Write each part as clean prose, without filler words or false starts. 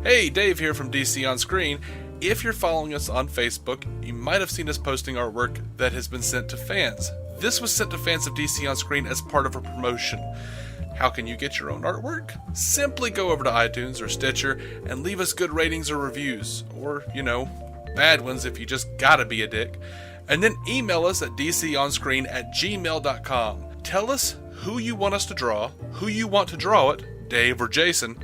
Hey, Dave here from DC On Screen. If you're following us on Facebook, you might have seen us posting artwork that has been sent to fans. This was sent to fans of DC On Screen as part of a promotion. How can you get your own artwork? Simply go over to iTunes or Stitcher and leave us good ratings or reviews. Or, bad ones if you just gotta be a dick. And then email us at dconscreen@gmail.com. Tell us who you want us to draw, who you want to draw it, Dave or Jason,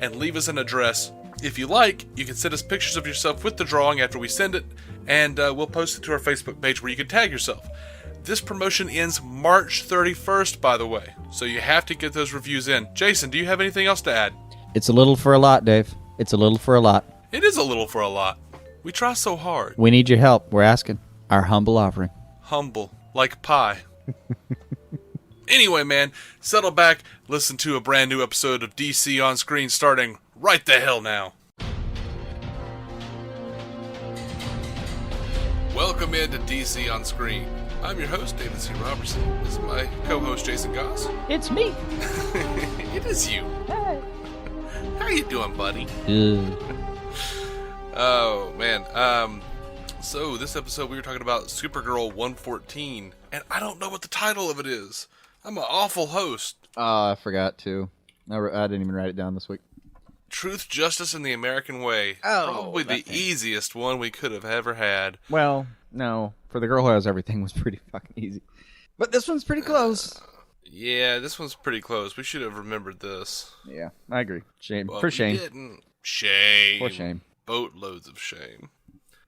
and leave us an address. If you like, you can send us pictures of yourself with the drawing after we send it, and we'll post it to our Facebook page where you can tag yourself. This promotion ends March 31st, by the way, so you have to get those reviews in. Jason, do you have anything else to add? It's a little for a lot, Dave. It's a little for a lot. It is a little for a lot. We try so hard. We need your help. We're asking. Our humble offering. Humble, like pie. Anyway, man, settle back, listen to a brand new episode of DC On Screen starting right the hell now. Welcome into DC On Screen. I'm your host, David C. Robertson. This is my co-host, Jason Goss. It's me. It is you. Hey. How you doing, buddy? Oh, man. So this episode we were talking about Supergirl 1x14, and I don't know what the title of it is. I'm an awful host. I forgot to. I didn't even write it down this week. Truth, Justice, and the American Way. Probably the easiest one we could have ever had. Well, no. For the Girl Who Has Everything was pretty fucking easy. But this one's pretty close. Yeah, this one's pretty close. We should have remembered this. Yeah, I agree. Shame. But for shame. We didn't. Shame. For shame. Boatloads of shame.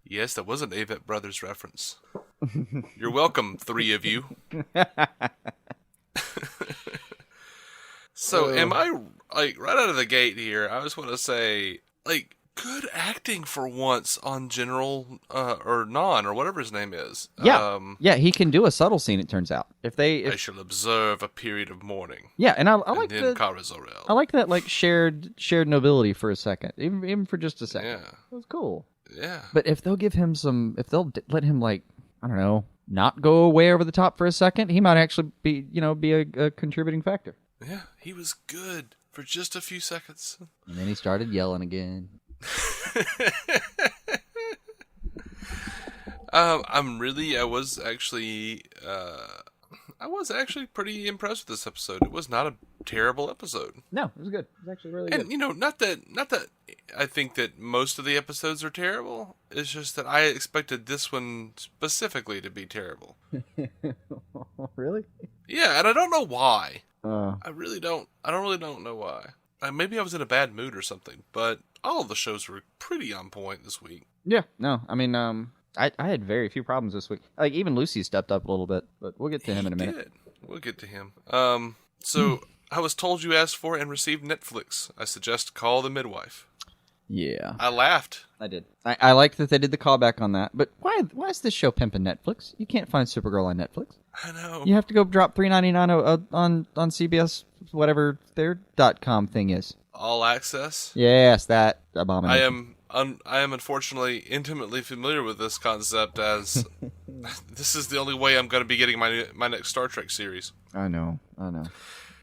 Yes, that was an Avett Brothers reference. You're welcome, three of you. So, am I, right out of the gate here, I just want to say, good acting for once on General, or Non, or whatever his name is. Yeah, he can do a subtle scene, it turns out. I shall observe a period of mourning. Yeah, and I like that. I like that, shared nobility for a second, even for just a second. Yeah. It was cool. Yeah. But if they'll let him, I don't know, not go way over the top for a second, he might actually be a contributing factor. Yeah, he was good for just a few seconds. And then he started yelling again. I was actually pretty impressed with this episode. It was not a terrible episode. No, it was good. It was actually really good. And not that I think that most of the episodes are terrible. It's just that I expected this one specifically to be terrible. Really? Yeah, and I don't know why. I really don't know why. Maybe I was in a bad mood or something, but all of the shows were pretty on point this week. Yeah, no, I mean, I had very few problems this week. Even Lucy stepped up a little bit, but we'll get to him in a minute. We'll get to him. So I was told you asked for and received Netflix. I suggest Call the Midwife. Yeah. I laughed. I did. I like that they did the callback on that, but why is this show pimping Netflix? You can't find Supergirl on Netflix. I know. You have to go drop $3.99 on CBS, whatever their .com thing is. All Access? Yes, that abomination. I am unfortunately intimately familiar with this concept, as this is the only way I'm going to be getting my next Star Trek series. I know.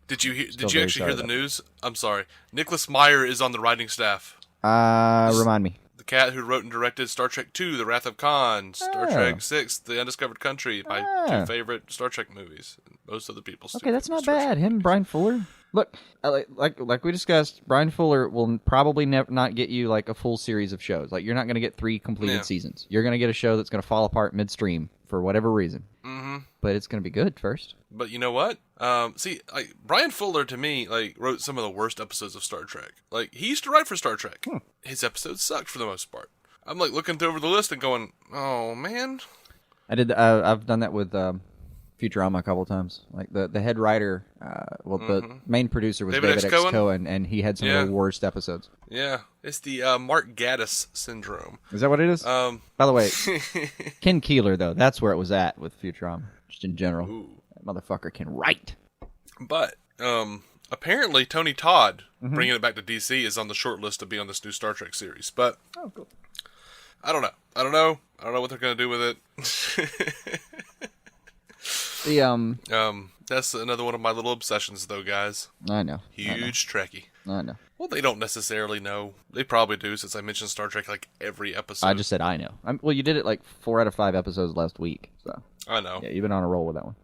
Did you actually hear the news? I'm sorry. Nicholas Meyer is on the writing staff. Remind me. The cat who wrote and directed Star Trek II, The Wrath of Khan, Star Trek VI, The Undiscovered Country, my two favorite Star Trek movies. Most other people's. Okay, that's not bad. Him and Brian Fuller. Look, like we discussed, Brian Fuller will probably not get you a full series of shows. You're not going to get 3 completed seasons. You're going to get a show that's going to fall apart midstream for whatever reason. Mm-hmm. But it's going to be good first. But you know what? Brian Fuller, to me, wrote some of the worst episodes of Star Trek. He used to write for Star Trek. His episodes sucked for the most part. I'm looking over the list and going, oh man. I've done that with Futurama a couple of times. The head writer, the main producer was David X. Cohen, and he had some of the worst episodes. Yeah, it's the Mark Gatiss syndrome. Is that what it is? By the way, Ken Keeler, though, that's where it was at with Futurama, just in general. Ooh. That motherfucker can write. But apparently Tony Todd, bringing it back to DC, is on the short list to be on this new Star Trek series. But cool. I don't know what they're going to do with it. That's That's another one of my little obsessions, though, guys. I know. Huge Trekkie. I know. Well, they don't necessarily know. They probably do, since I mentioned Star Trek like every episode. I just said I know. Well, you did it like 4 out of 5 episodes last week. So I know. Yeah, you've been on a roll with that one.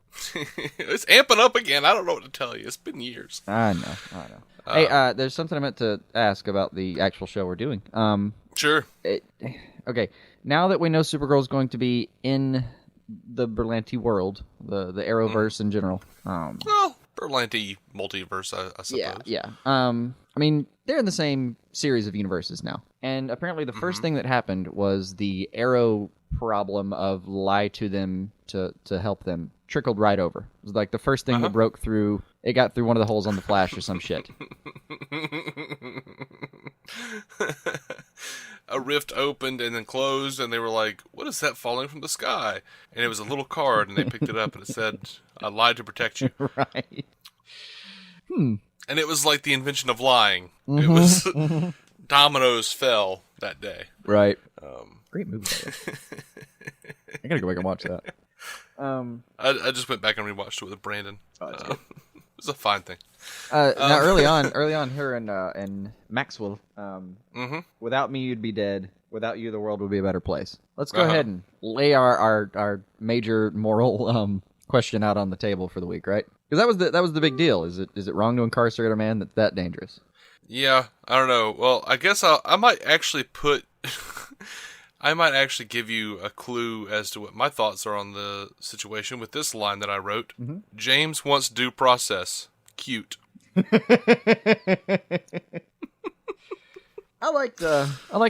It's amping up again. I don't know what to tell you. It's been years. I know. Hey, there's something I meant to ask about the actual show we're doing. Sure. Okay, now that we know Supergirl's going to be in the Berlanti world, the Arrowverse in general. Well, Berlanti multiverse, I suppose. Yeah. I mean, they're in the same series of universes now. And apparently the first thing that happened was the Arrow problem of lie to them to help them trickled right over. It was like the first thing that broke through. It got through one of the holes on the Flash or some shit. A rift opened and then closed, and they were like, what is that falling from the sky? And it was a little card, and they picked it up, and it said, I lied to protect you. Right. And it was like the invention of lying. It was dominoes fell that day. Right. Great movie. I gotta go back and watch that. I just went back and rewatched it with Brandon. It was a fine thing. Now, early on, her and Maxwell. Without me, you'd be dead. Without you, the world would be a better place. Let's go ahead and lay our major moral question out on the table for the week, right? Because that was the big deal. Is it wrong to incarcerate a man that's that dangerous? Yeah, I don't know. Well, I guess I might actually put. I might actually give you a clue as to what my thoughts are on the situation with this line that I wrote. James wants due process. Cute. I liked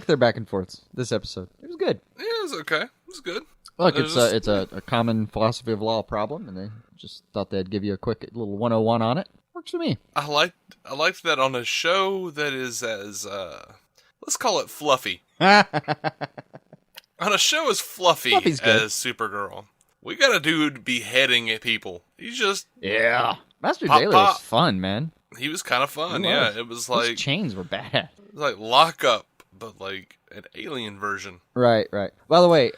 their back and forths this episode. It was good. Yeah, it was okay. It was good. Look, it's a common philosophy of law problem, and they just thought they'd give you a quick little 101 on it. Works for me. I liked that on a show that is as let's call it fluffy. On a show as fluffy as Supergirl, we got a dude beheading at people. He's just Master Daily was fun, man. He was kind of fun. It was like those chains were bad. It was like Lockup, but like an alien version. Right. By the way,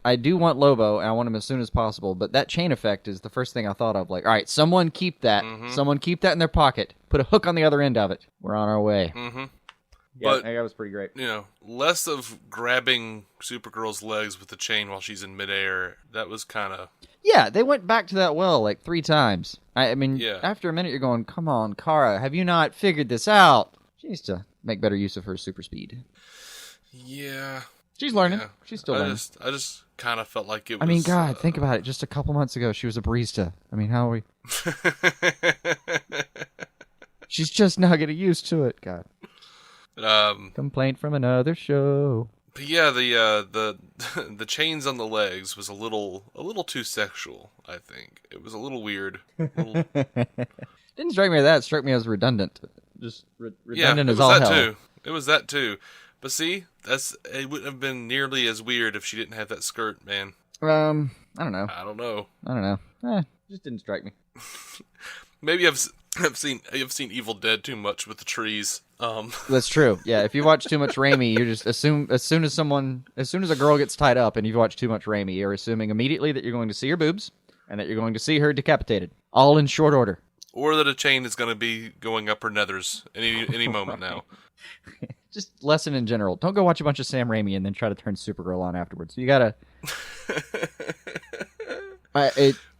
I do want Lobo, and I want him as soon as possible. But that chain effect is the first thing I thought of. Like, all right, someone keep that. Someone keep that in their pocket. Put a hook on the other end of it. We're on our way. Yeah, that was pretty great. You know, less of grabbing Supergirl's legs with the chain while she's in midair. That was kind of... Yeah, they went back to that well like 3 times. I mean, after a minute you're going, come on, Kara, have you not figured this out? She needs to make better use of her super speed. Yeah. She's learning. Yeah. She's still learning. I just kind of felt like it was... I mean, God, think about it. Just a couple months ago, she was a barista. I mean, how are we... She's just now getting used to it, God. Complaint from another show. But yeah, the chains on the legs was a little too sexual, I think. It was a little weird. Didn't strike me as that. It struck me as redundant. Just redundant as all hell. Too. It was that too. But see, it wouldn't have been nearly as weird if she didn't have that skirt, man. I don't know. I don't know. Just didn't strike me. Maybe I've seen Evil Dead too much with the trees. That's true. Yeah, if you watch too much Raimi, you just assume as soon as a girl gets tied up and you watch too much Raimi, you're assuming immediately that you're going to see her boobs and that you're going to see her decapitated, all in short order. Or that a chain is going to be going up her nethers any moment now. Just lesson in general. Don't go watch a bunch of Sam Raimi and then try to turn Supergirl on afterwards. You gotta,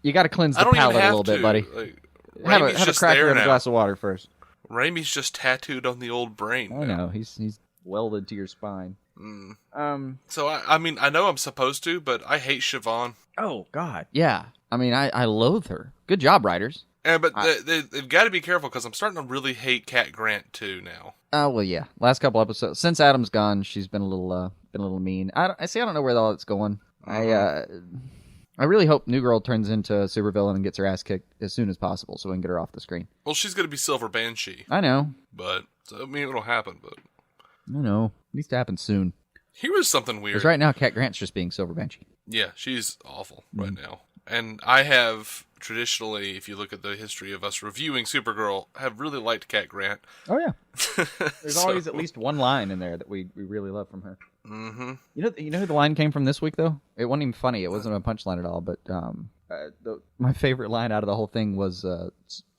you gotta cleanse the palate a little bit, buddy. Have a cracker and a glass of water first. Raimi's just tattooed on the old brain. I know. He's welded to your spine. So, I mean, I know I'm supposed to, but I hate Siobahn. Oh, God. Yeah. I mean, I loathe her. Good job, writers. Yeah, but they've got to be careful, because I'm starting to really hate Cat Grant, too, now. Oh, well, yeah. Last couple episodes. Since Adam's gone, she's been a little mean. I don't know where all that's going. I really hope New Girl turns into a supervillain and gets her ass kicked as soon as possible so we can get her off the screen. Well, she's going to be Silver Banshee. I know. But, I mean, it'll happen, but... I know. It needs to happen soon. Here was something weird. Because right now, Cat Grant's just being Silver Banshee. Yeah, she's awful right now. And I have, traditionally, if you look at the history of us reviewing Supergirl, have really liked Cat Grant. Oh, yeah. There's always at least one line in there that we really love from her. Mm-hmm. You know who the line came from this week, though? It wasn't even funny. It wasn't a punchline at all. But my favorite line out of the whole thing was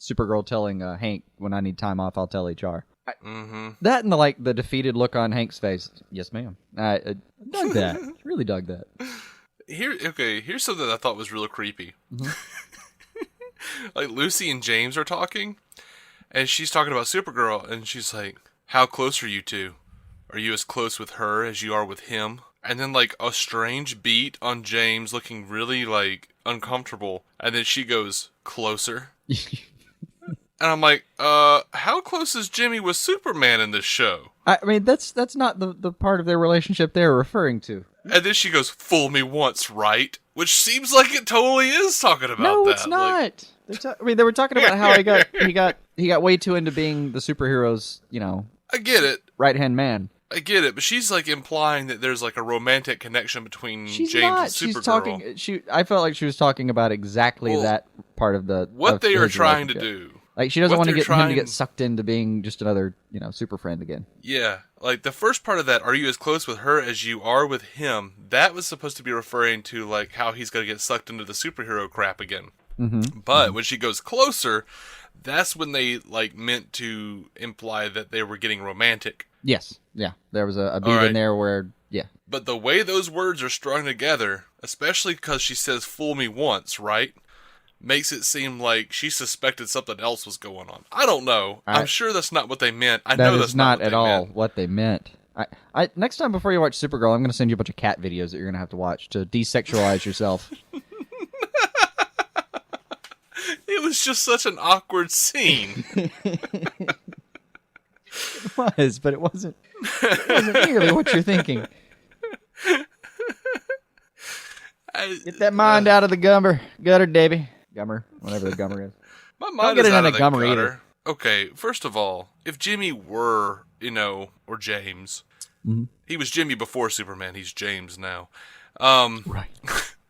Supergirl telling Hank, when I need time off, I'll tell HR. That and the defeated look on Hank's face. Yes, ma'am. I dug that. Really dug that. Here's something that I thought was real creepy. Like Lucy and James are talking, and she's talking about Supergirl, and she's like, "How close are you two? Are you as close with her as you are with him?" And then like a strange beat on James looking really like uncomfortable, and then she goes, "Closer." And I'm like, how close is Jimmy with Superman in this show? I mean, that's not the part of their relationship they're referring to. And then she goes, "Fool me once, right?" Which seems like it totally is talking about that. No, it's not. They were talking about how he got way too into being the superhero's, I get it. Right-hand man. I get it, but she's like implying that there's like a romantic connection between She's James not. and Supergirl. She's talking. I felt like she was talking about exactly that part of the what of they are his trying to relationship. do. Like she doesn't want to get him to get sucked into being just another, super friend again. Yeah, like the first part of that, "Are you as close with her as you are with him?" That was supposed to be referring to like how he's going to get sucked into the superhero crap again. Mm-hmm. But when she goes closer, that's when they like meant to imply that they were getting romantic. Yes, yeah, there was a beat in there where, yeah. But the way those words are strung together, especially because she says "fool me once," right? Makes it seem like she suspected something else was going on. I don't know. I'm sure that's not what they meant. I know that's not at all what they meant. I next time before you watch Supergirl, I'm going to send you a bunch of cat videos that you're going to have to watch to desexualize yourself. It was just such an awkward scene. It was, but it wasn't nearly what you're thinking. Get that mind out of the gutter, Davey. Gummer, whatever the gummer is. My mind is out of the gutter. Either. Okay, first of all, if Jimmy were, or James, he was Jimmy before Superman. He's James now. Right.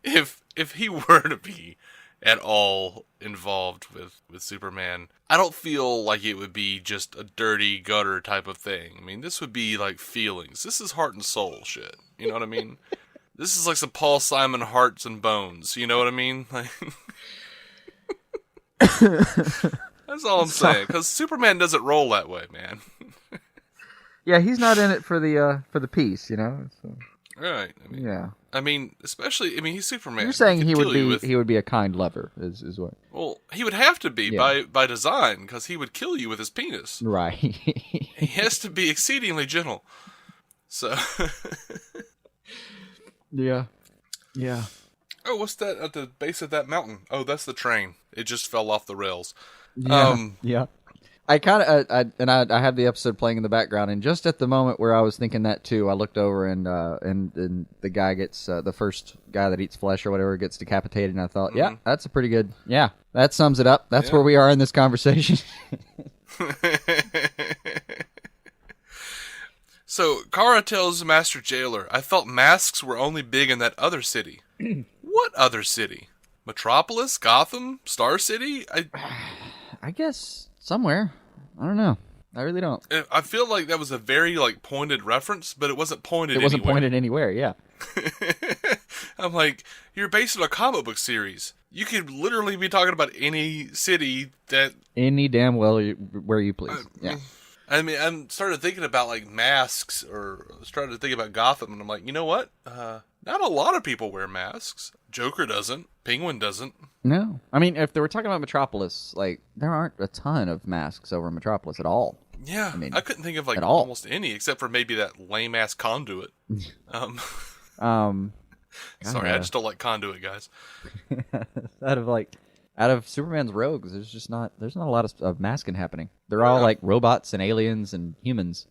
If he were to be at all involved with Superman, I don't feel like it would be just a dirty gutter type of thing. I mean, this would be like feelings. This is heart and soul shit. You know what I mean? This is like some Paul Simon hearts and bones. You know what I mean? Like, that's all I'm saying. Because Superman doesn't roll that way, man. Yeah, he's not in it for the piece, So. Right. I mean, especially, he's Superman. You're saying he would be a kind lover, is what? Well, he would have to be by design, because he would kill you with his penis. Right. He has to be exceedingly gentle. So. Yeah. Oh, what's that at the base of that mountain? Oh, that's the train. It just fell off the rails. Yeah. Yeah. I kind of, I have the episode playing in the background, and just at the moment where I was thinking that too, I looked over and the guy gets, the first guy that eats flesh or whatever gets decapitated, and I thought, yeah, that's a pretty good, that sums it up. That's where we are in this conversation. So, Kara tells Master Jailer, "I thought masks were only big in that other city." What other city? Metropolis? Gotham? Star City? I guess somewhere. I don't know. I really don't. I feel like that was a very pointed reference, but it wasn't pointed anywhere. It wasn't pointed anywhere, yeah. I'm like, you're based on a comic book series. You could literally be talking about any city that... Any damn well where you please. Yeah. I'm started thinking about masks, or started to think about Gotham, and I'm like, you know what? Not a lot of people wear masks. Joker doesn't. Penguin doesn't. No. If they were talking about Metropolis, there aren't a ton of masks over in Metropolis at all. Yeah, I couldn't think of almost any, except for maybe that lame ass Conduit. Sorry, I just don't like Conduit, guys. Out of Superman's rogues, there's not a lot of masking happening. They're all robots and aliens and humans.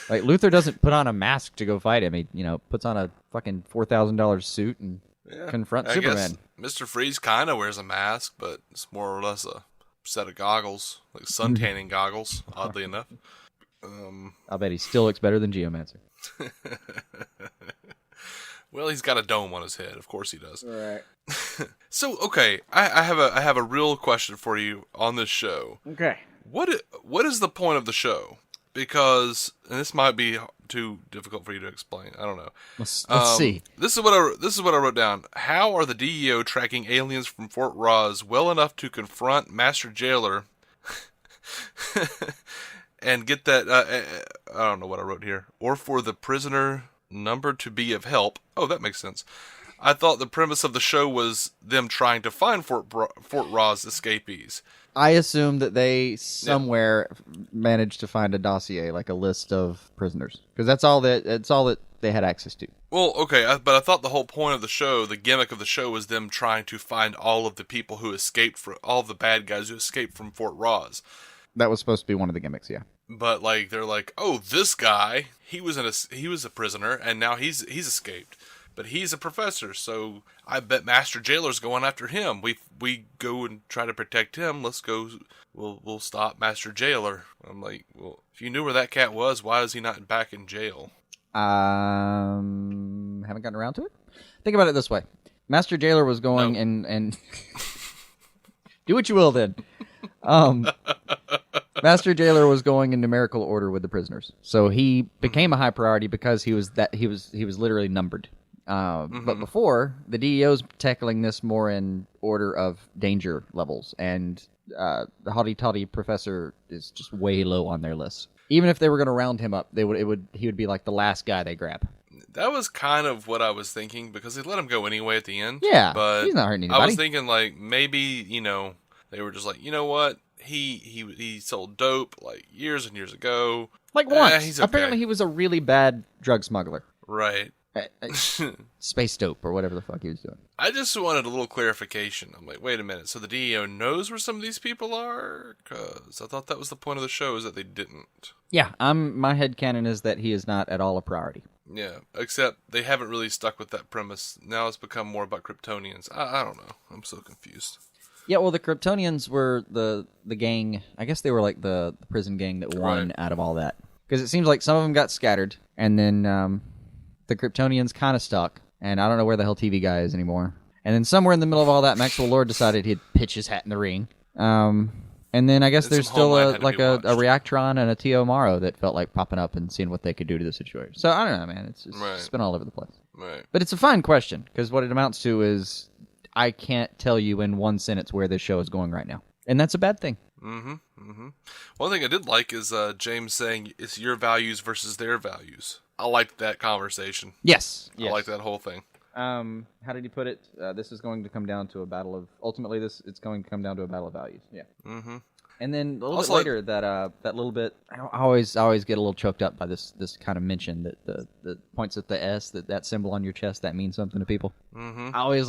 Luthor doesn't put on a mask to go fight him. He, puts on a fucking $4,000 suit and confronts Superman. Guess Mr. Freeze kind of wears a mask, but it's more or less a set of goggles, like sun tanning goggles, oddly enough. I'll bet he still looks better than Geomancer. Well, he's got a dome on his head. Of course he does. All right. So, okay, I have a real question for you on this show. Okay. What is the point of the show? Because, and this might be too difficult for you to explain. I don't know. Let's see. This is what I wrote down. How are the DEO tracking aliens from Fort Ross well enough to confront Master Jailer And get that, I don't know what I wrote here. Or for the prisoner number to be of help. Oh, that makes sense. I thought the premise of the show was them trying to find Fort Ross escapees. I assume that they somewhere managed to find a dossier, like a list of prisoners, because that's all that they had access to. Well, okay, but I thought the whole point of the show, the gimmick of the show, was them trying to find all of the people who escaped from all the bad guys who escaped from Fort Ross. That was supposed to be one of the gimmicks, yeah. But like they're like, oh, this guy, he was a prisoner, and now he's escaped. But he's a professor, so I bet Master Jailer's going after him. We go and try to protect him. Let's go. We'll stop Master Jailer. I'm like, well, if you knew where that cat was, why is he not back in jail? Haven't gotten around to it. Think about it this way: Master Jailer was going and do what you will then. Master Jailer was going in numerical order with the prisoners, so he became a high priority because he was literally numbered. But before, the DEO's tackling this more in order of danger levels, and the haughty-toddy professor is just way low on their list. Even if they were going to round him up, he would be like the last guy they grab. That was kind of what I was thinking, because they let him go anyway at the end. Yeah, but he's not hurting anybody. I was thinking like maybe they were just like, you know what, he sold dope like years and years ago. Like once. He's okay. Apparently he was a really bad drug smuggler. Right. Space dope or whatever the fuck he was doing. I just wanted a little clarification. I'm like, wait a minute. So the DEO knows where some of these people are? Because I thought that was the point of the show, is that they didn't. Yeah, my headcanon is that he is not at all a priority. Yeah, except they haven't really stuck with that premise. Now it's become more about Kryptonians. I don't know. I'm so confused. Yeah, well, the Kryptonians were the gang. I guess they were like the prison gang that won out of all that. Because it seems like some of them got scattered, and then the Kryptonians kind of stuck, and I don't know where the hell TV Guy is anymore. And then somewhere in the middle of all that, Maxwell Lord decided he'd pitch his hat in the ring. And then I guess there's still a Reactron and a T.O. Morrow that felt like popping up and seeing what they could do to the situation. So I don't know, man. It's been all over the place. Right. But it's a fine question, because what it amounts to is I can't tell you in one sentence where this show is going right now. And that's a bad thing. One thing I did like is James saying it's your values versus their values. I liked that conversation. Yes. I liked that whole thing. How did he put it? This is going to come down to a battle of... Ultimately, it's going to come down to a battle of values. Yeah. And then a little bit later, that little bit... I always get a little choked up by this kind of mention that the points at the S, that symbol on your chest, that means something to people. I always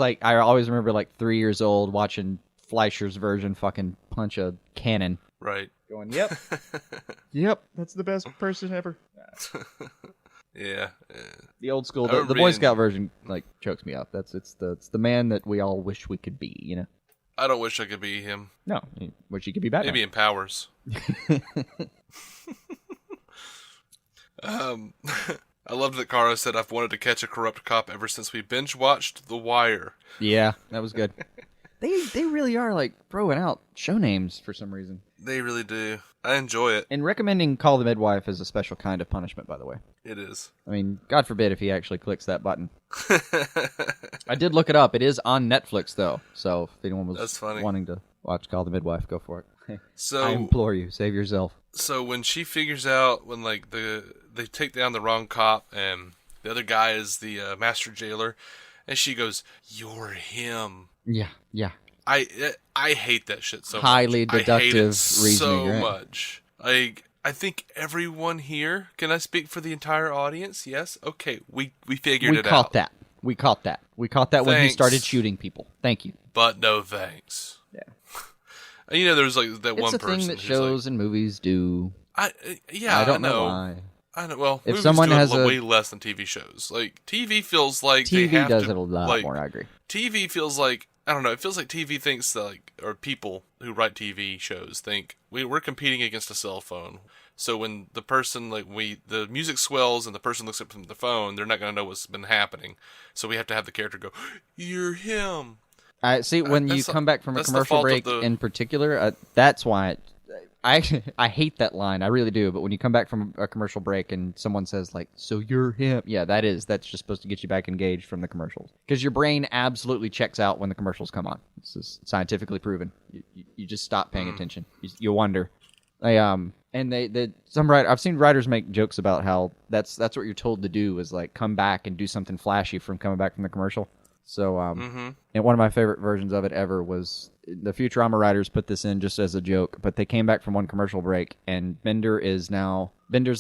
remember like 3 years old watching Fleischer's version fucking punch a cannon. Right. Going, yep. Yep, that's the best person ever. Yeah. The old school, the Boy Scout version, like, chokes me up. It's the man that we all wish we could be, you know? I don't wish I could be him. No, I wish he could be Batman. Maybe in powers. I loved that Kara said, I've wanted to catch a corrupt cop ever since we binge-watched The Wire. Yeah, that was good. They really are, like, throwing out show names for some reason. They really do. I enjoy it. And recommending Call the Midwife is a special kind of punishment, by the way. It is. I mean, God forbid if he actually clicks that button. I did look it up. It is on Netflix, though. So if anyone was wanting to watch Call the Midwife, go for it. So I implore you, save yourself. So when she figures out, when like they take down the wrong cop and the other guy is the master jailer, and she goes, "You're him." Yeah. I hate that shit so highly much. Deductive I hate it reasoning, so right? much. Like, I think everyone here, can I speak for the entire audience? Yes? Okay, we figured it out. We caught that when he started shooting people. Thank you. But no thanks. Yeah. You know, there's like that one person. It's a thing that shows and movies do. I don't know why. I know. Well, if movies someone do has it way less than TV shows. Like, TV feels like TV they have does to, it a lot more. I agree. TV feels like, I don't know. It feels like TV thinks that, like, or people who write TV shows think we're competing against a cell phone. So when the person, like, the music swells and the person looks up from the phone, they're not going to know what's been happening. So we have to have the character go, "You're him." I see. When you come back from a commercial break, in particular, that's why I hate that line. I really do. But when you come back from a commercial break and someone says, like, "So you're him," yeah, that's just supposed to get you back engaged from the commercials, because your brain absolutely checks out when the commercials come on. This is scientifically proven. You just stop paying attention. You wonder, And I've seen writers make jokes about how that's what you're told to do is like come back and do something flashy from coming back from the commercial. So, and one of my favorite versions of it ever was the Futurama writers put this in just as a joke, but they came back from one commercial break and Bender's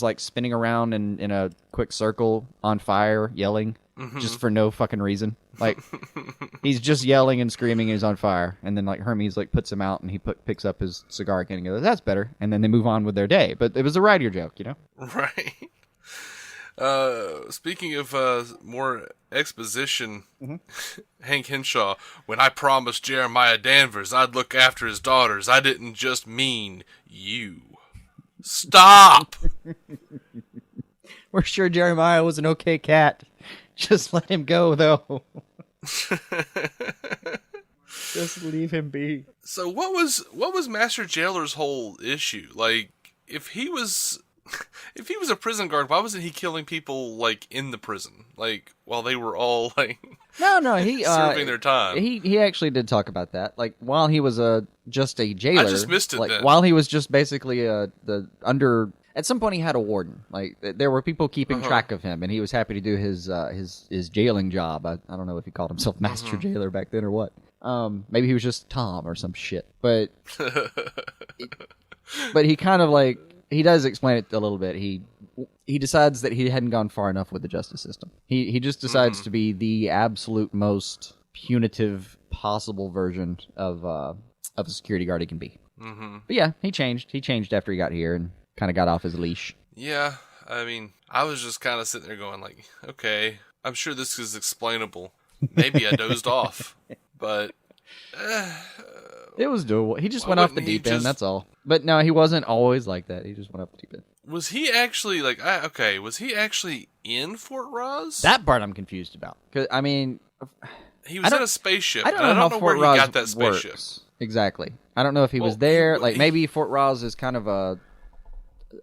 like spinning around in a quick circle on fire, yelling just for no fucking reason. Like he's just yelling and screaming and he's on fire. And then like Hermes like puts him out and he picks up his cigar can and goes, "That's better." And then they move on with their day. But it was a writer joke, you know? Right. Speaking of more exposition, Hank Henshaw, when I promised Jeremiah Danvers I'd look after his daughters, I didn't just mean you. Stop! We're sure Jeremiah was an okay cat. Just let him go, though. Just leave him be. So what was Master Jailer's whole issue? Like, if he was a prison guard, why wasn't he killing people like in the prison, like while they were all like he serving their time? He actually did talk about that. Like while he was just a jailer, I just missed it. Like then. While he was just basically at some point he had a warden. Like there were people keeping track of him, and he was happy to do his jailing job. I don't know if he called himself Master Jailer back then or what. Maybe he was just Tom or some shit. But but he kind of like. He does explain it a little bit. He decides that he hadn't gone far enough with the justice system. He just decides to be the absolute most punitive possible version of a security guard he can be. But yeah, he changed. He changed after he got here and kind of got off his leash. Yeah, I mean, I was just kind of sitting there going like, okay, I'm sure this is explainable. Maybe I dozed off, but... It was doable. He just went off the deep end, that's all. But no, he wasn't always like that. He just went off the deep end. Was he actually, like, was he actually in Fort Ross? That part I'm confused about. Cause, I mean... He was in a spaceship. I don't know how where Fort he Ross got that spaceship. works. Exactly. I don't know if he was there. Like, maybe Fort Ross is kind of a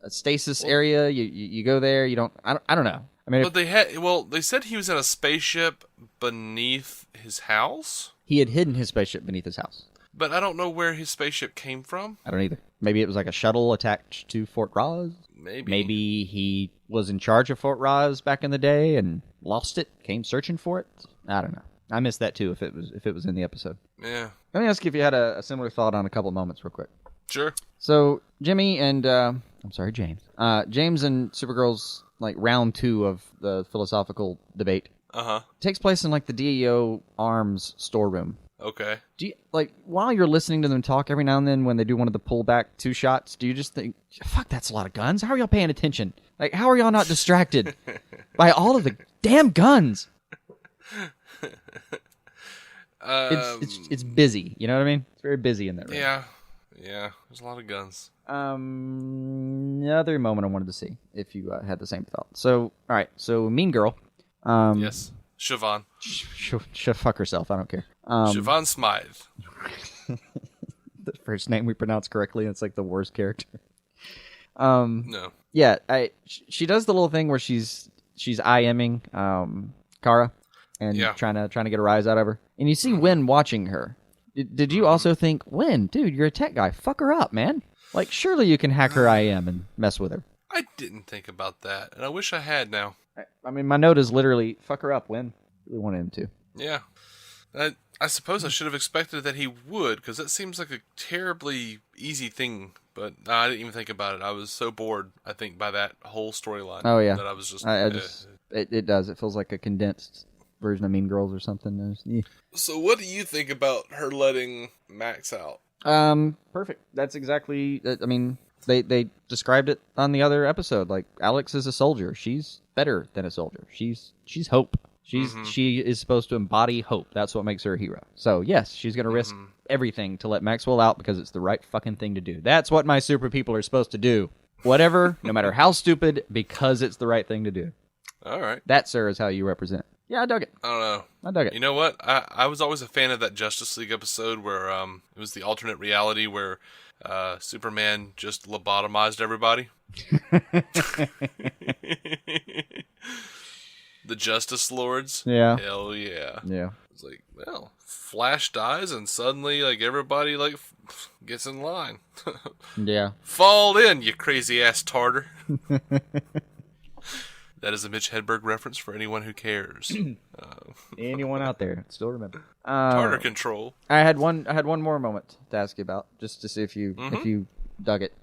stasis area. You go there, you don't... I don't know. I mean, but they said he was in a spaceship beneath his house? He had hidden his spaceship beneath his house. But I don't know where his spaceship came from. I don't either. Maybe it was like a shuttle attached to Fort Ross. Maybe he was in charge of Fort Ross back in the day and lost it, came searching for it. I don't know. I missed that too if it was in the episode. Yeah. Let me ask you if you had a similar thought on a couple of moments real quick. Sure. So Jimmy and James. James and Supergirl's like round 2 of the philosophical debate. Takes place in like the DEO arms storeroom. Okay. Do you, like, while you're listening to them talk every now and then when they do one of the pullback 2 shots, do you just think, fuck, that's a lot of guns? How are y'all paying attention? Like, how are y'all not distracted by all of the damn guns? It's busy. You know what I mean? It's very busy in that room. Yeah. There's a lot of guns. Another moment I wanted to see if you had the same thought. So, all right. So, Mean Girl. Yes. Siobahn. She'll fuck herself. I don't care. Siobahn Smythe. The first name we pronounce correctly, and it's like the worst character. No. Yeah, she does the little thing where she's IMing Kara and trying to get a rise out of her. And you see Wynn watching her. Did you also think, Wynn, dude, you're a tech guy. Fuck her up, man. Like, surely you can hack her IM and mess with her. I didn't think about that, and I wish I had now. I mean, my note is literally, fuck her up, Wynn. Really wanted him to. Yeah. I suppose I should have expected that he would, because that seems like a terribly easy thing. But I didn't even think about it. I was so bored, I think, by that whole storyline. Oh, yeah. That I was just... It does. It feels like a condensed version of Mean Girls or something. So what do you think about her letting Max out? Perfect. That's exactly... I mean, they described it on the other episode. Like, Alex is a soldier. She's better than a soldier. She's hope. She is supposed to embody hope. That's what makes her a hero. So, yes, she's going to risk everything to let Maxwell out because it's the right fucking thing to do. That's what my super people are supposed to do. Whatever, no matter how stupid, because it's the right thing to do. All right. That, sir, is how you represent. Yeah, I dug it. I don't know. I dug it. You know what? I was always a fan of that Justice League episode where it was the alternate reality where Superman just lobotomized everybody. The Justice Lords. Yeah. Hell yeah. Yeah. It's like, well, Flash dies and suddenly like everybody like gets in line. Yeah. Fall in, you crazy-ass tartar. That is a Mitch Hedberg reference for anyone who cares. Anyone out there still remember? Tartar control. I had one more moment to ask you about, just to see if you dug it.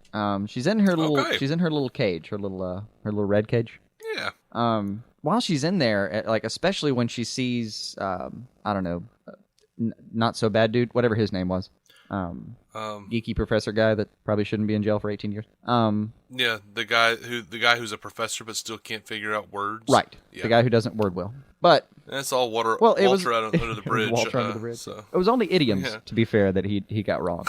She's in her little cage, her little red cage. Yeah. While she's in there, like especially when she sees I don't know, not so bad dude, whatever his name was. Geeky professor guy that probably shouldn't be in jail for 18 years. Yeah, the guy who's a professor but still can't figure out words. Right. Yeah. The guy who doesn't word well. But that's all Walter out under the bridge. Walter under the bridge. So. It was only idioms, to be fair, that he got wrong.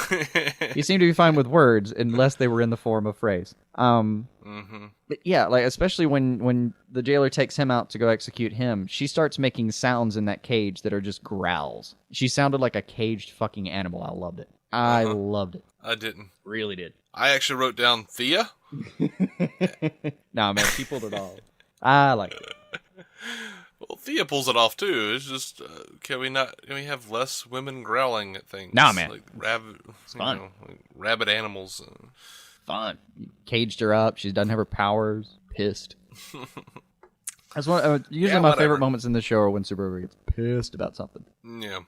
He seemed to be fine with words unless they were in the form of phrase. But yeah, like especially when the jailer takes him out to go execute him, she starts making sounds in that cage that are just growls. She sounded like a caged fucking animal. I loved it. I loved it. I didn't. Really did. I actually wrote down Thea. Nah, man, she pulled it off. I liked it. Well, Thea pulls it off too. It's just can we have less women growling at things? Nah, man. Like rabid, it's fun. Like rabid animals. Fun. Caged her up. She doesn't have her powers. Pissed. That's one. Usually, my favorite moments in the show are when Supergirl gets pissed about something. Yeah.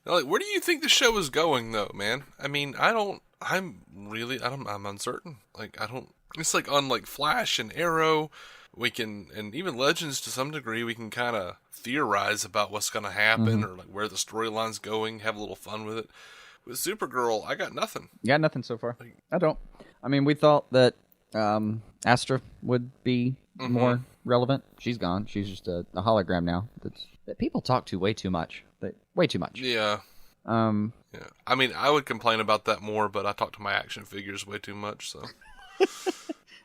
Now, like, where do you think the show is going, though, man? I mean, I'm uncertain. Like, I don't. It's like on like Flash and Arrow. We can, and even Legends to some degree, we can kind of theorize about what's going to happen or like where the storyline's going, have a little fun with it. With Supergirl, I got nothing. You got nothing so far. I don't. I mean, we thought that Astra would be more relevant. She's gone. She's just a hologram now. That people talk to way too much. Way too much. Yeah. Yeah. I mean, I would complain about that more, but I talk to my action figures way too much, so.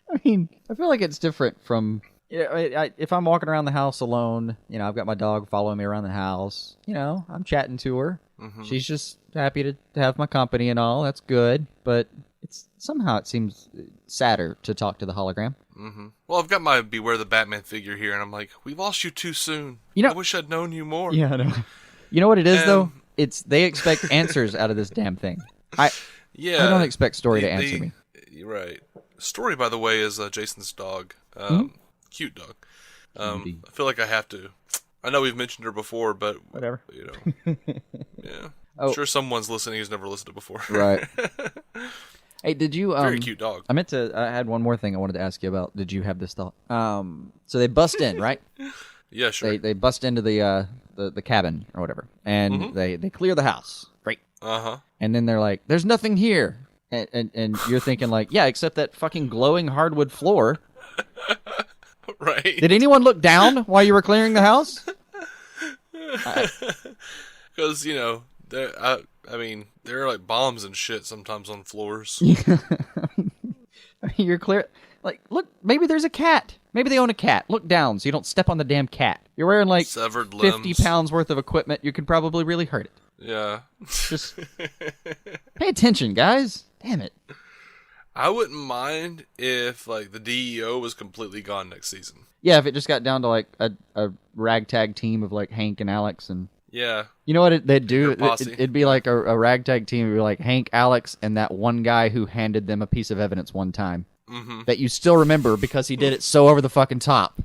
I mean, I feel like it's different from... if I'm walking around the house alone, I've got my dog following me around the house, I'm chatting to her. She's just happy to have my company and all. That's good. But somehow it seems sadder to talk to the hologram. Well, I've got my Beware the Batman figure here, and I'm like, we lost you too soon. I wish I'd known you more. Yeah, I know. You know what it is, though? They expect answers out of this damn thing. I don't expect Story to answer me. You're right. Story, by the way, is Jason's dog. Cute dog. I feel like I have to. I know we've mentioned her before, but whatever. Yeah. I'm sure someone's listening who's never listened to it before. Right. Hey, did you? Very cute dog. I had one more thing I wanted to ask you about. Did you have this thought? So they bust in, right? Yeah, sure. They bust into the cabin or whatever, and they clear the house. Great. And then they're like, "There's nothing here." And you're thinking like, yeah, except that fucking glowing hardwood floor. Right. Did anyone look down while you were clearing the house? Because, there are like bombs and shit sometimes on floors. You're clear. Like, look, maybe there's a cat. Maybe they own a cat. Look down so you don't step on the damn cat. You're wearing like severed 50 limbs. pounds worth of equipment. You could probably really hurt it. Yeah. Just pay attention, guys. Damn it. I wouldn't mind if like the DEO was completely gone next season. Yeah, if it just got down to like a ragtag team of like Hank and Alex and... Yeah. You know what they'd do? It'd be like a ragtag team. It'd be like Hank, Alex, and that one guy who handed them a piece of evidence one time. That you still remember because he did it so over the fucking top.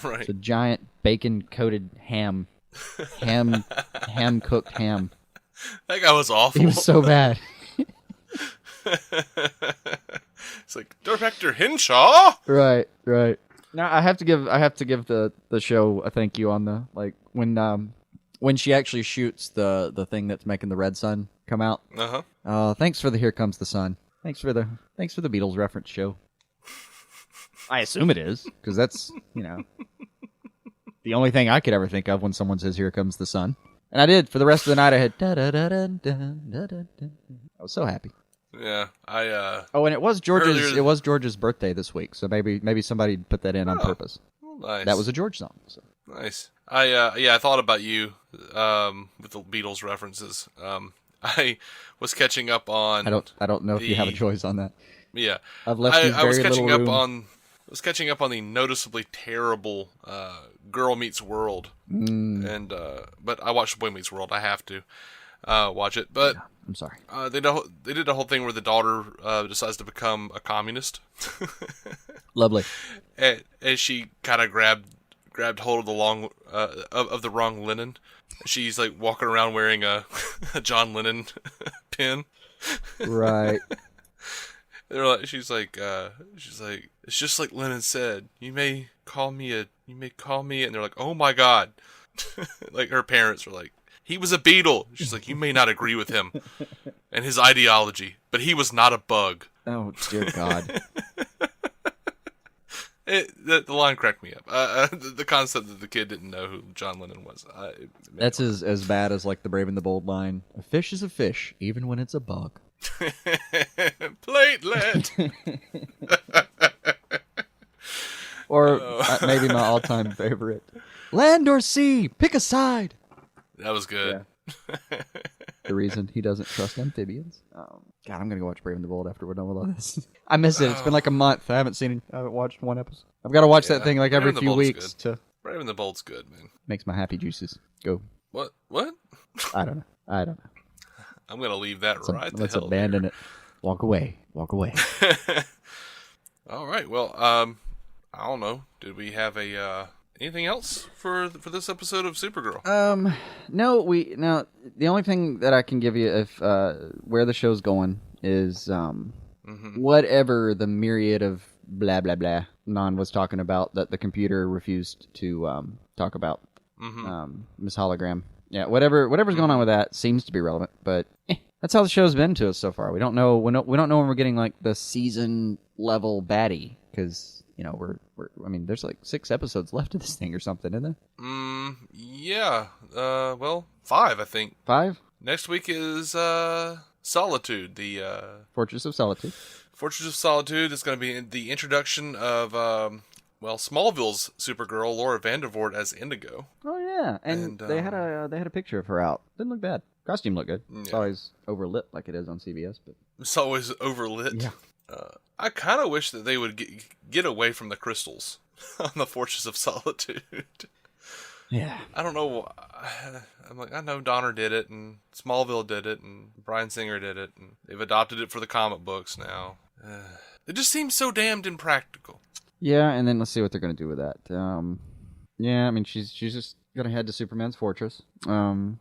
Right. It's a giant bacon-coated ham. Ham-cooked ham. That guy was awful. He was so bad. It's like Director Hinshaw. Right. Now I have to give the show a thank you on the like when she actually shoots the thing that's making the red sun come out. Thanks for the Here Comes the Sun. Thanks for the Beatles reference show. I assume it is because that's the only thing I could ever think of when someone says Here Comes the Sun. And I did for the rest of the night. I had da da da da da da da. I was so happy. Yeah, I. Oh, and it was George's birthday this week, so maybe somebody put that in on purpose. Nice. That was a George song. So. Nice. I thought about you with the Beatles references. I was catching up on. I don't know if you have a choice on that. Yeah, I've left you very little room. I was catching up on the noticeably terrible Girl Meets World, and but I watched Boy Meets World. I have to. watch it. But I'm sorry. they did a whole thing where the daughter decides to become a communist. Lovely. And she kind of grabbed hold of the wrong Lennon. She's like walking around wearing a John Lennon pin. Right. She's like, it's just like Lennon said. You may call me, and they're like, oh my God. Like her parents were like, he was a Beatle. She's like, you may not agree with him and his ideology, but he was not a bug. Oh dear God. The line cracked me up. The concept that the kid didn't know who John Lennon was. That's as bad as like the Brave and the Bold line. A fish is a fish, even when it's a bug. Platelet. Or maybe my all-time favorite. Land or sea, pick a side. That was good. Yeah. The reason he doesn't trust amphibians. God, I'm gonna go watch Brave and the Bold after we're done with all this. I miss it. It's been like a month. I haven't watched one episode. I've got to watch that thing like every few weeks. Brave and the Bold's good, man. Makes my happy juices go. What? I don't know. I'm gonna leave that Let's abandon it. Walk away. All right. Well, I don't know. Did we have anything else for this episode of Supergirl? No. The only thing that I can give you if where the show's going is whatever the myriad of blah blah blah Non was talking about that the computer refused to talk about. Miss Hologram. Yeah, whatever's going on with that seems to be relevant, but that's how the show's been to us so far. We don't know when we're getting like the season level baddie because there's like 6 episodes left of this thing or something, isn't there? Yeah. Well, 5, I think. 5? Next week is Solitude, the Fortress of Solitude. Fortress of Solitude is going to be the introduction of Smallville's Supergirl, Laura Vandervoort as Indigo. Oh yeah, and they had a picture of her out. Didn't look bad. Costume looked good. Yeah. It's always overlit like it is on CBS, but it's always overlit. Yeah. I kind of wish that they would get away from the crystals on the Fortress of Solitude. Yeah. I don't know. I'm like, I know Donner did it, and Smallville did it, and Bryan Singer did it, and they've adopted it for the comic books now. It just seems so damned impractical. Yeah, and then let's see what they're going to do with that. Yeah, I mean, she's just going to head to Superman's fortress. Gonna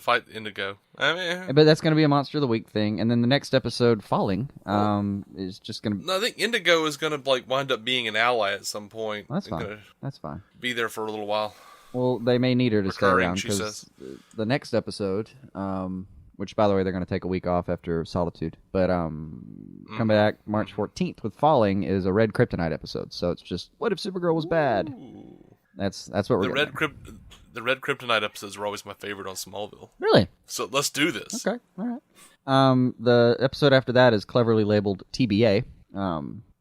fight Indigo. But that's going to be a Monster of the Week thing, and then the next episode, Falling, is just going to. No, I think Indigo is going to wind up being an ally at some point. That's fine. That's fine. Be there for a little while. Well, they may need her to stay around because the next episode, which by the way they're going to take a week off after Solitude, but come back March 14th with Falling is a Red Kryptonite episode. So it's just what if Supergirl was bad? Ooh. That's what we're getting. The Red Kryptonite episodes were always my favorite on Smallville. Really? So let's do this. Okay, all right. The episode after that is cleverly labeled TBA.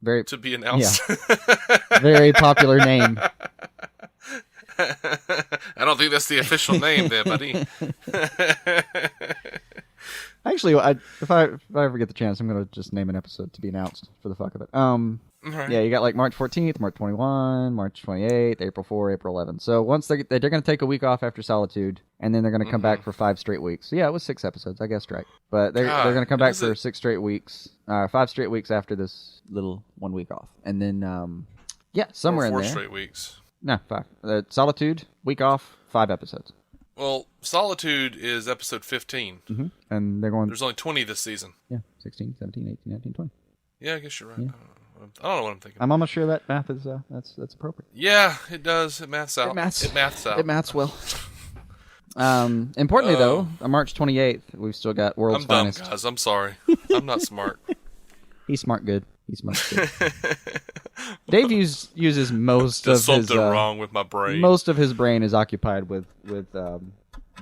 Very to be announced. Yeah. Very popular name. I don't think that's the official name there, buddy. Actually, if I ever get the chance, I'm going to just name an episode to be announced for the fuck of it. Right. Yeah, you got like March 14th, March 21, March 28th, April 4, April 11. So once they're going to take a week off after Solitude, and then they're going to come back for 5 straight weeks. So yeah, it was 6 episodes. I guessed right. But they're going to come back for 6 straight weeks, 5 straight weeks after this little 1 week off, and then somewhere in there. 4 straight weeks. No, 5. Solitude, week off, 5 episodes. Well, Solitude is episode 15. Mm-hmm. And they're going... There's only 20 this season. Yeah, 16, 17, 18, 19, 20. Yeah, I guess you're right. Yeah. I don't know what I'm thinking. I'm almost sure that math is that's appropriate. Yeah, it does. It maths out. It maths out. It maths well. Importantly, though, on March 28th, we've still got World's Finest. I'm dumb, guys. I'm sorry. I'm not smart. He's smart good. Dave uses most There's of his... something wrong with my brain. Most of his brain is occupied with the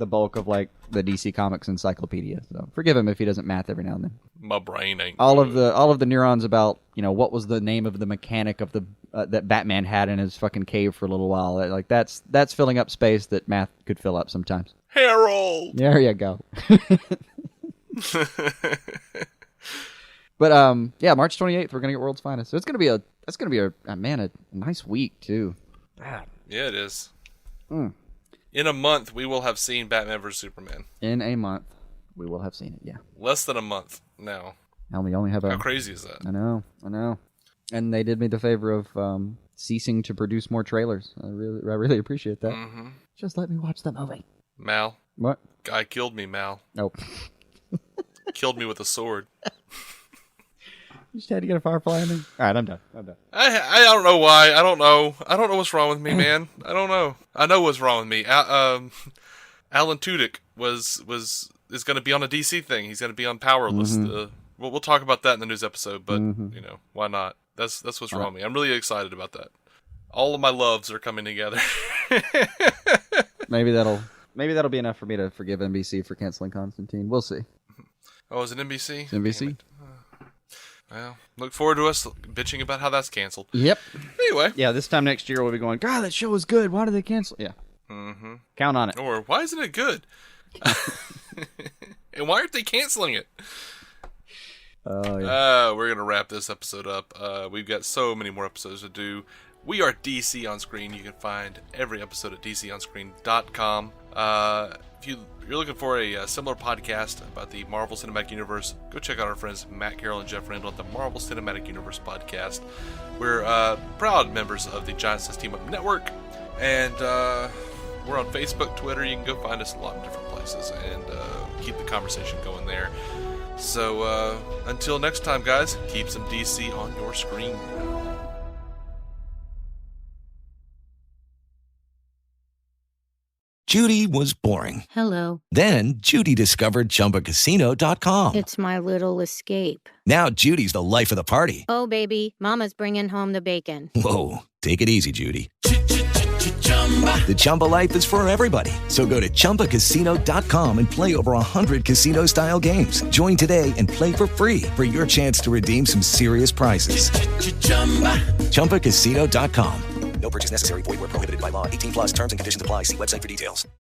bulk of like the DC Comics encyclopedia. So forgive him if he doesn't math every now and then. My brain ain't all good. of the neurons about what was the name of the mechanic of the that Batman had in his fucking cave for a little while. Like that's filling up space that math could fill up sometimes. Harold. There you go. But March 28th we're gonna get World's Finest. So it's gonna be a nice week too. Yeah, it is. Mm. In a month, we will have seen Batman vs. Superman. In a month, we will have seen it, yeah. Less than a month now. And we only have How crazy is that? I know. And they did me the favor of ceasing to produce more trailers. I really appreciate that. Mm-hmm. Just let me watch the movie. Mal. What? Guy killed me, Mal. Nope. Killed me with a sword. You just had to get a firefly in there. All right, I'm done. I don't know why. I don't know what's wrong with me, man. I don't know. I know what's wrong with me. Alan Tudyk is going to be on a DC thing. He's going to be on Powerless. Mm-hmm. We'll talk about that in the news episode, but why not? That's what's wrong with me. I'm really excited about that. All of my loves are coming together. Maybe that'll be enough for me to forgive NBC for canceling Constantine. We'll see. Oh, is it NBC? It's NBC. Well, look forward to us bitching about how that's canceled. Yep. Anyway. Yeah, this time next year we'll be going, God, that show was good. Why did they cancel? Yeah. Mm-hmm. Count on it. Or, why isn't it good? And why aren't they canceling it? Oh, yeah. We're going to wrap this episode up. We've got so many more episodes to do. We are DC On Screen. You can find every episode at dconscreen.com. If you're looking for a similar podcast about the Marvel Cinematic Universe, go check out our friends Matt Carroll and Jeff Randall at the Marvel Cinematic Universe podcast. We're proud members of the Giant Size Team Up Network, and we're on Facebook, Twitter. You can go find us a lot of different places and keep the conversation going there. So until next time, guys, keep some DC on your screen. Judy was boring. Hello. Then Judy discovered ChumbaCasino.com. It's my little escape. Now Judy's the life of the party. Oh, baby, mama's bringing home the bacon. Whoa, take it easy, Judy. The Chumba life is for everybody. So go to ChumbaCasino.com and play over 100 casino-style games. Join today and play for free for your chance to redeem some serious prizes. ChumbaCasino.com. No purchase necessary. Void where prohibited by law. 18+ terms and conditions apply. See website for details.